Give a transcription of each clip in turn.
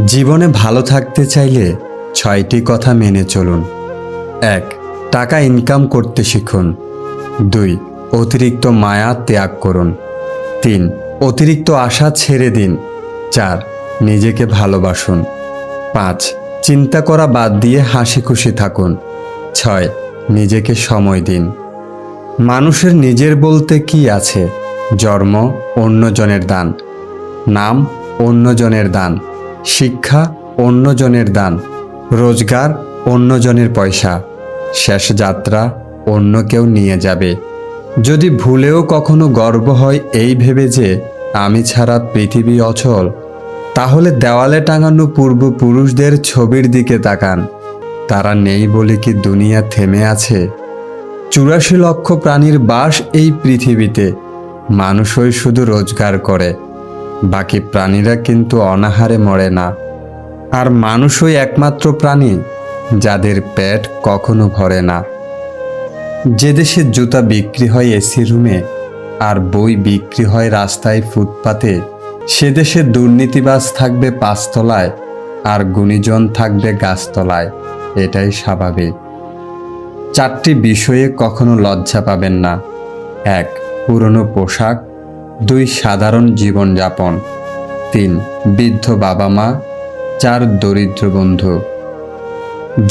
জীবনে ভালো থাকতে চাইলে ৬টি কথা মেনে চলুন। ১. টাকা ইনকাম করতে শিখুন। ২. অতিরিক্ত মায়া ত্যাগ করুন। ৩. অতিরিক্ত আশা ছেড়ে দিন। ৪. নিজেকে ভালোবাসুন। ৫. চিন্তা করা বাদ দিয়ে হাসি খুশি থাকুন। ৬. নিজেকে সময় দিন। মানুষের নিজের বলতে কি আছে? জন্ম অন্যজনের দান, নাম অন্যজনের দান, শিক্ষা অন্যজনের দান, রোজগার অন্যজনের পয়সা, শেষ যাত্রা অন্য কেউ নিয়ে যাবে। যদি ভুলেও কখনো গর্ব হয় এই ভেবে যে আমি ছাড়া পৃথিবী অচল, তাহলে দেওয়ালে টাঙানো পূর্বপুরুষদের ছবির দিকে তাকান। তারা নেই বলে কি দুনিয়া থেমে আছে? ৮৪ লক্ষ প্রাণীর বাস এই পৃথিবীতে। মানুষই শুধু রোজগার করে, বাকি প্রাণীরা কিন্তু অনাহারে মরে না। আর মানুষই একমাত্র প্রাণী যাদের পেট কখনো ভরে না। যে দেশে জুতা বিক্রি হয় এসি রুমে আর বই বিক্রি হয় রাস্তায় ফুটপাতে, সে দেশে দুর্নীতিবাজ থাকবে ৫ তলায় আর গুণীজন থাকবে গাছতলায়। এটাই স্বাভাবিক। ৪টি বিষয়ে কখনো লজ্জা পাবেন না। ১. পুরনো পোশাক। ২. সাধারণ জীবনযাপন। ৩. বৃদ্ধ বাবা মা। ৪. দরিদ্র বন্ধু।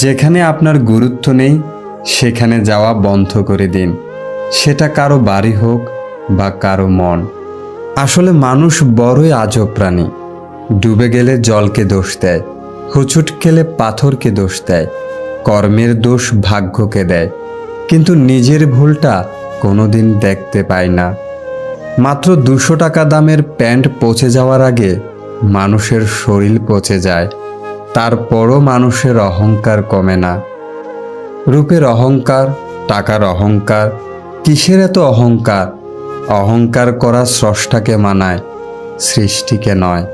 যেখানে আপনার গুরুত্ব নেই সেখানে যাওয়া বন্ধ করে দিন, সেটা কারো বাড়ি হোক বা কারো মন। আসলে মানুষ বড়ই আজব প্রাণী। ডুবে গেলে জলকে দোষ দেয়, হুচুট খেলে পাথরকে দোষ দেয়, কর্মের দোষ ভাগ্যকে দেয়, কিন্তু নিজের ভুলটা কোনোদিন দেখতে পায় না। মাত্র ২০০ টাকা দামের প্যান্ট পচে যাওয়ার আগে মানুষের শরীর পচে যায়, তারপরও মানুষের অহংকার কমে না। রূপের অহংকার, টাকার অহংকার, কিসের এত অহংকার? অহংকার করা স্রষ্টাকে মানায়, সৃষ্টিকে নয়।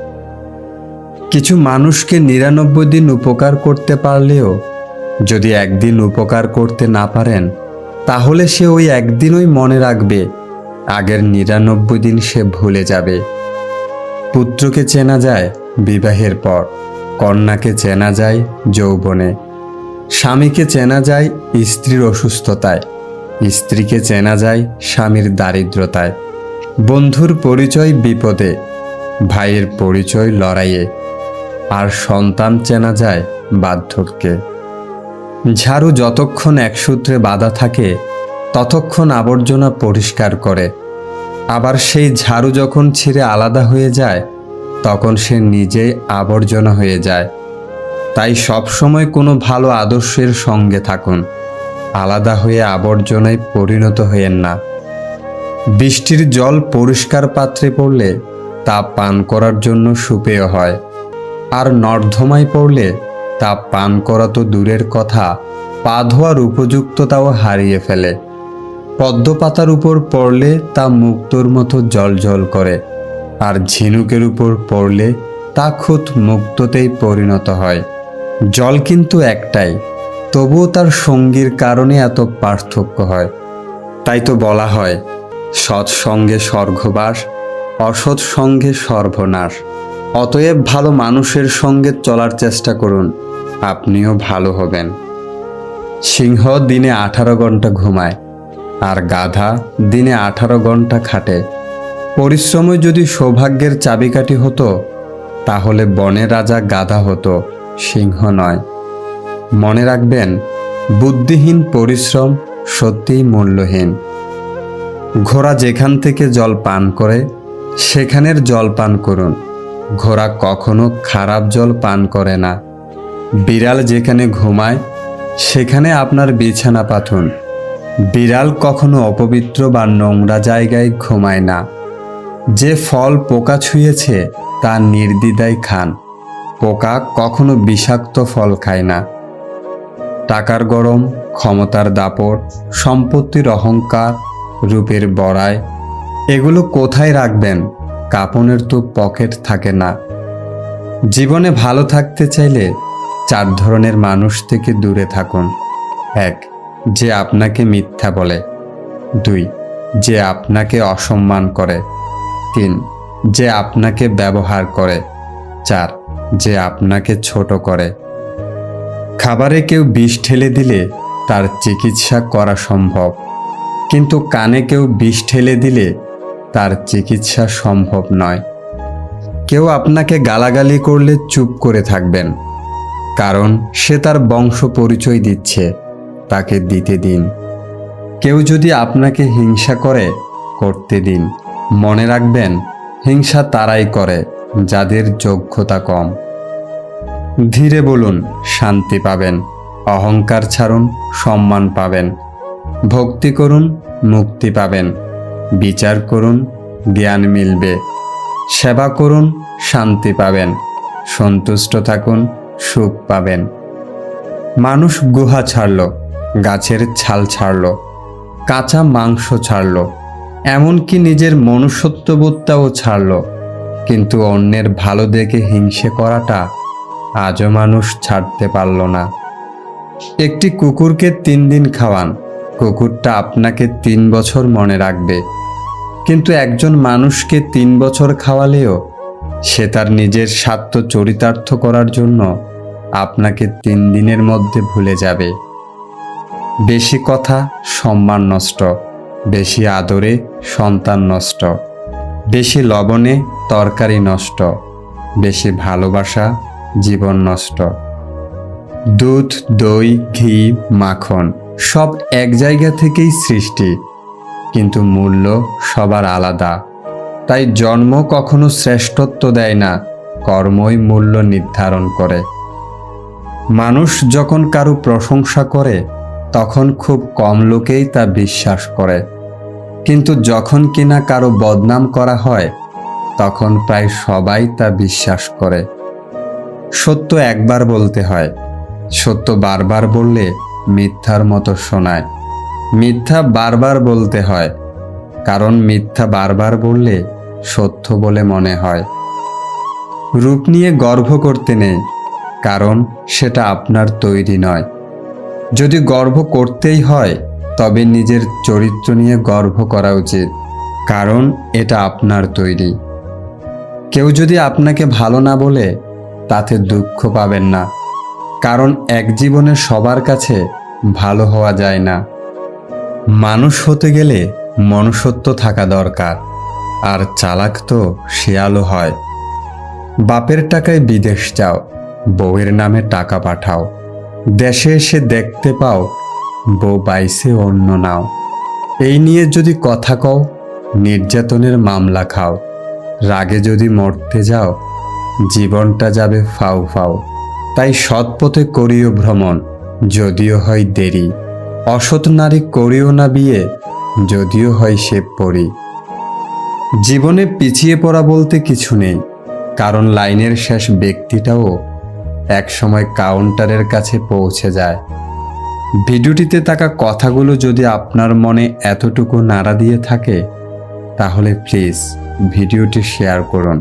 কিছু মানুষকে ৯৯ দিন উপকার করতে পারলেও যদি একদিন উপকার করতে না পারেন, তাহলে সে ওই একদিনই মনে রাখবে, আগের ৯৯ দিন সে ভুলে যাবে। পুত্রকে চেনা যায় বিবাহের পর, কন্যাকে চেনা যায় যৌবনে, স্বামীকে চেনা যায় স্ত্রীর অসুস্থতায়, স্ত্রীকে চেনা যায় স্বামীর দারিদ্রতায়, বন্ধুর পরিচয় বিপদে, ভাইয়ের পরিচয় লড়াইয়ে, আর সন্তান চেনা যায় বার্ধক্যে। ঝাড়ু যতক্ষণ এক সূত্রে বাঁধা থাকে ততক্ষণ আবর্জনা পরিষ্কার করে, আবার সেই ঝাড়ু যখন ছিঁড়ে আলাদা হয়ে যায় তখন সে নিজেই আবর্জনা হয়ে যায়। তাই সবসময় কোনো ভালো আদর্শের সঙ্গে থাকুন, আলাদা হয়ে আবর্জনায় পরিণত হয়েন না। বৃষ্টির জল পরিষ্কার পাত্রে পড়লে তা পান করার জন্য সুপেয় হয়, আর নর্দমায় পড়লে তা পান করা তো দূরের কথা, পা ধোয়ার উপযুক্ততাও হারিয়ে ফেলে। পদ্ম পাতার উপর পড়লে তা মুক্তোর মতো জলজল করে, আর ঝিনুকের উপর পড়লে তা খুদ মুক্তোতেই পরিণত হয়। জল কিন্তু একটাই, তবুও তার সঙ্গীর কারণে এত পার্থক্য হয়। তাই তো বলা হয়, সৎসঙ্গে স্বর্গবাস, অসৎ সঙ্গে সর্বনাশ। অতএব ভালো মানুষের সঙ্গে চলার চেষ্টা করুন, আপনিও ভালো হবেন। সিংহ দিনে 18 ঘন্টা ঘুমায়, আর গাধা দিনে 18 ঘন্টা খাটে। পরিশ্রমই যদি সৌভাগ্যের চাবিকাঠি হতো, তাহলে বনের রাজা গাধা হতো, সিংহ নয়। মনে রাখবেন, বুদ্ধিহীন পরিশ্রম সত্যিই মূল্যহীন। ঘোড়া যেখান থেকে জল পান করে সেখানের জল পান করুন, ঘোড়া কখনো খারাপ জল পান করে না। বিড়াল যেখানে ঘুমায় সেখানে আপনার বিছানা পাতুন, বিড়াল কখনো অপবিত্র বা নোংরা জায়গায় ঘুমায় না। যে ফল পোকা ছুঁয়েছে তা নির্দ্বিধায় খান, পোকা কখনো বিষাক্ত ফল খায় না। টাকার গরম, ক্ষমতার দাপট, সম্পত্তির অহংকার, রূপের বড়াই, এগুলো কোথায় রাখবেন? কাপনের তো পকেট থাকে না। জীবনে ভালো থাকতে চাইলে 4 ধরনের মানুষ থেকে দূরে থাকুন। ১. যে আপনাকে মিথ্যা বলে। ২. যে আপনাকে অসম্মান করে। ৩. যে আপনাকে ব্যবহার করে। ৪. যে আপনাকে ছোট করে। খাবারে কেউ বিষ ঢেলে দিলে তার চিকিৎসা করা সম্ভব, কিন্তু কানে কেউ বিষ ঢেলে দিলে তার চিকিৎসা সম্ভব নয়। কেউ আপনাকে গালাগালি করলে চুপ করে থাকবেন, কারণ সে তার বংশ পরিচয় দিচ্ছে, তাকে দিতে দিন। কেউ যদি আপনাকে হিংসা করে, করতে দিন। মনে রাখবেন, হিংসা তারাই করে যাদের যোগ্যতা কম। ধীরে বলুন, শান্তি পাবেন। অহংকার ছাড়ুন, সম্মান পাবেন। ভক্তি করুন, মুক্তি পাবেন। বিচার করুন, জ্ঞান মিলবে। সেবা করুন, শান্তি পাবেন। সন্তুষ্ট থাকুন, সুখ পাবেন। মানুষ গুহা ছাড়ল, গাছের ছাল ছাড়ল, কাঁচা মাংস ছাড়ল, এমনকি নিজের মনুষ্যত্ববোধটাও ছাড়ল, কিন্তু অন্যের ভালো দেখে হিংসে করাটা আজও মানুষ ছাড়তে পারল না। একটি কুকুরকে 3 দিন খাওয়ান, কুকুরটা আপনাকে 3 বছর মনে রাখবে, কিন্তু একজন মানুষকে 3 বছর খাওয়ালেও সে তার নিজের স্বার্থ চরিতার্থ করার জন্য আপনাকে 3 দিনের মধ্যে ভুলে যাবে। বেশি কথা সম্মান নষ্ট, বেশি আদরে সন্তান নষ্ট, বেশি লবণে তরকারি নষ্ট, বেশি ভালোবাসা জীবন নষ্ট। দুধ, দই, ঘি, মাখন সব এক জায়গা থেকেই সৃষ্টি, কিন্তু মূল্য সবার আলাদা। তাই জন্ম কখনো শ্রেষ্ঠত্ব দেয় না, কর্মই মূল্য নির্ধারণ করে। মানুষ যখন কারো প্রশংসা করে তখন খুব কম লোকেই তা বিশ্বাস করে, কিন্তু যখন কিনা কারো বদনাম করা হয় তখন প্রায় সবাই তা বিশ্বাস করে। সত্য একবার বলতে হয়, সত্য বারবার বললে মিথ্যার মতো শোনায়। মিথ্যা বারবার বলতে হয়, কারণ মিথ্যা বারবার বললে সত্য বলে মনে হয়। রূপ নিয়ে গর্ব করতে নেই, কারণ সেটা আপনার তৈরি নয়। যদি গর্ব করতেই হয় তবে নিজের চরিত্র নিয়ে গর্ব করা উচিত, কারণ এটা আপনার তৈরি। কেউ যদি আপনাকে ভালো না বলে তাতে দুঃখ পাবেন না, কারণ এক জীবনে সবার কাছে ভালো হওয়া যায় না। মানুষ হতে গেলে মনুষ্যত্ব থাকা দরকার, আর চালাক তো শেয়ালও হয়। বাপের টাকায় বিদেশ যাও, বউয়ের নামে টাকা পাঠাও, দেশে এসে দেখতে পাও বউ বাইসে অন্য নাও। এই নিয়ে যদি কথা কও, নির্যাতনের মামলা খাও। রাগে যদি মরতে যাও, জীবনটা যাবে ফাউ ফাউ। তাই সৎ পথে করিও ভ্রমণ, যদিও হয় দেরি। অসৎ নারী করিও না বিয়ে, যদিও হয় সে পরি। জীবনে পিছিয়ে পড়া বলতে কিছু নেই, কারণ লাইনের শেষ ব্যক্তিটাও একসময় কাউন্টারের কাছে পৌঁছে যায়। ভিডিওটিতে থাকা কথাগুলো যদি আপনার মনে এতটুকু নাড়া দিয়ে থাকে, তাহলে প্লিজ ভিডিওটি শেয়ার করুন।